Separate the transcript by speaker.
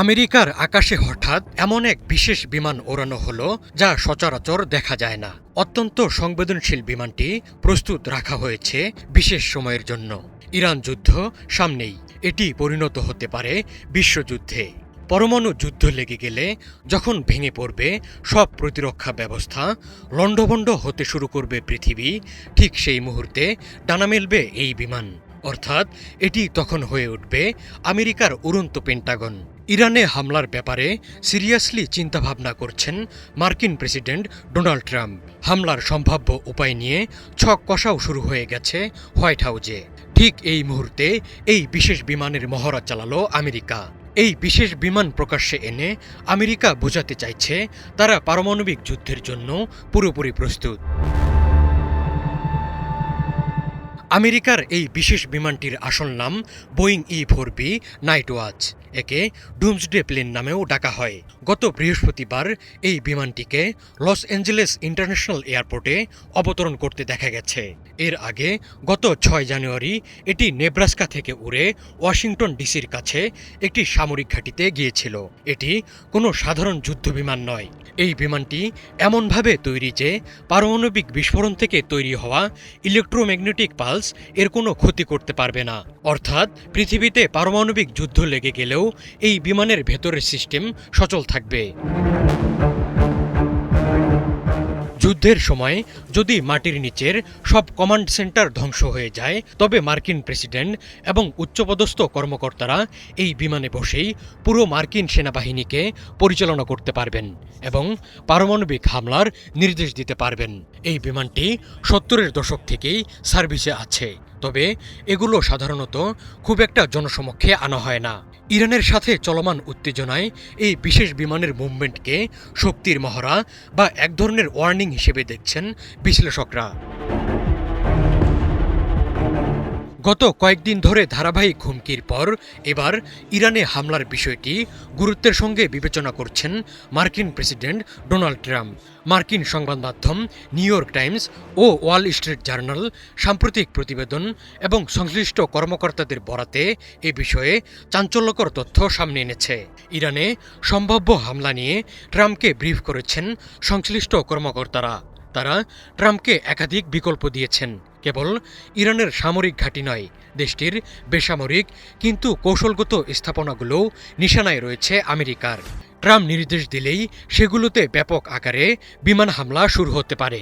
Speaker 1: আমেরিকার আকাশে হঠাৎ এমন এক বিশেষ বিমান ওড়ানো হলো যা সচরাচর দেখা যায় না। অত্যন্ত সংবেদনশীল বিমানটি প্রস্তুত রাখা হয়েছে বিশেষ সময়ের জন্য। ইরান যুদ্ধ সামনেই, এটি পরিণত হতে পারে বিশ্বযুদ্ধে। পরমাণু যুদ্ধ লেগে গেলে যখন ভেঙে পড়বে সব প্রতিরক্ষা ব্যবস্থা, লণ্ডভণ্ড হতে শুরু করবে পৃথিবী, ঠিক সেই মুহূর্তে ডানা মেলবে এই বিমান। অর্থাৎ এটি তখন হয়ে উঠবে আমেরিকার উড়ন্ত পেন্টাগন। ইরানে হামলার ব্যাপারে সিরিয়াসলি চিন্তাভাবনা করছেন মার্কিন প্রেসিডেন্ট ডোনাল্ড ট্রাম্প। হামলার সম্ভাব্য উপায় নিয়ে ছক কষাও শুরু হয়ে গেছে হোয়াইট হাউজে। ঠিক এই মুহূর্তে এই বিশেষ বিমানের মহড়া চালালো আমেরিকা। এই বিশেষ বিমান প্রকাশ্যে এনে আমেরিকা বোঝাতে চাইছে তারা পারমাণবিক যুদ্ধের জন্য পুরোপুরি প্রস্তুত। আমেরিকার এই বিশেষ বিমানটির আসল নাম বোয়িং E-4B নাইট ওয়াচ। একে ডুমসডে প্লেন নামেও ডাকা হয়। গত বৃহস্পতিবার এই বিমানটিকে লস অ্যাঞ্জেলেস ইন্টারন্যাশনাল এয়ারপোর্টে অবতরণ করতে দেখা গেছে। এর আগে গত 6 জানুয়ারি এটি নেব্রাস্কা থেকে উড়ে ওয়াশিংটন ডিসির কাছে একটি সামরিক ঘাঁটিতে গিয়েছিল। এটি কোনো সাধারণ যুদ্ধবিমান নয়। এই বিমানটি এমনভাবে তৈরি যে পারমাণবিক বিস্ফোরণ থেকে তৈরি হওয়া ইলেকট্রোম্যাগনেটিক পালস এর কোনো ক্ষতি করতে পারবে না। অর্থাৎ পৃথিবীতে পারমাণবিক যুদ্ধ লেগে গেলেও এই বিমানের ভেতরের সিস্টেম সচল থাকবে। যুদ্ধের সময় যদি মাটির নিচের সব কমান্ড সেন্টার ধ্বংস হয়ে যায়, তবে মার্কিন প্রেসিডেন্ট এবং উচ্চপদস্থ কর্মকর্তারা এই বিমানে বসেই পুরো মার্কিন সেনাবাহিনীকে পরিচালনা করতে পারবেন এবং পারমাণবিক হামলার নির্দেশ দিতে পারবেন। এই বিমানটি 70-এর দশক থেকেই সার্ভিসে আছে, তবে এগুলো সাধারণত খুব একটা জনসমক্ষে আনা হয় না। ইরানের সাথে চলমান উত্তেজনায় এই বিশেষ বিমানের মুভমেন্টকে শক্তির মহড়া বা এক ধরনের ওয়ার্নিং হিসেবে দেখছেন বিশ্লেষকরা। গত কয়েকদিন ধরে ধারাবাহিক হুমকির পর এবার ইরানে হামলার বিষয়টি গুরুত্বের সঙ্গে বিবেচনা করছেন মার্কিন প্রেসিডেন্ট ডোনাল্ড ট্রাম্প। মার্কিন সংবাদ মাধ্যম নিউ ইয়র্ক টাইমস ও ওয়াল স্ট্রিট জার্নাল সাম্প্রতিক প্রতিবেদন এবং সংশ্লিষ্ট কর্মকর্তাদের বরাতে এ বিষয়ে চাঞ্চল্যকর তথ্য সামনে এনেছে। ইরানে সম্ভাব্য হামলা নিয়ে ট্রাম্পকে ব্রিফ করেছেন সংশ্লিষ্ট কর্মকর্তারা। তারা ট্রাম্পকে একাধিক বিকল্প দিয়েছেন। কেবল ইরানের সামরিক ঘাঁটি নয়, দেশটির বেসামরিক কিন্তু কৌশলগত স্থাপনাগুলোও নিশানায় রয়েছে আমেরিকার। ট্রাম্প নির্দেশ দিলেই সেগুলোতে ব্যাপক আকারে বিমান হামলা শুরু হতে পারে।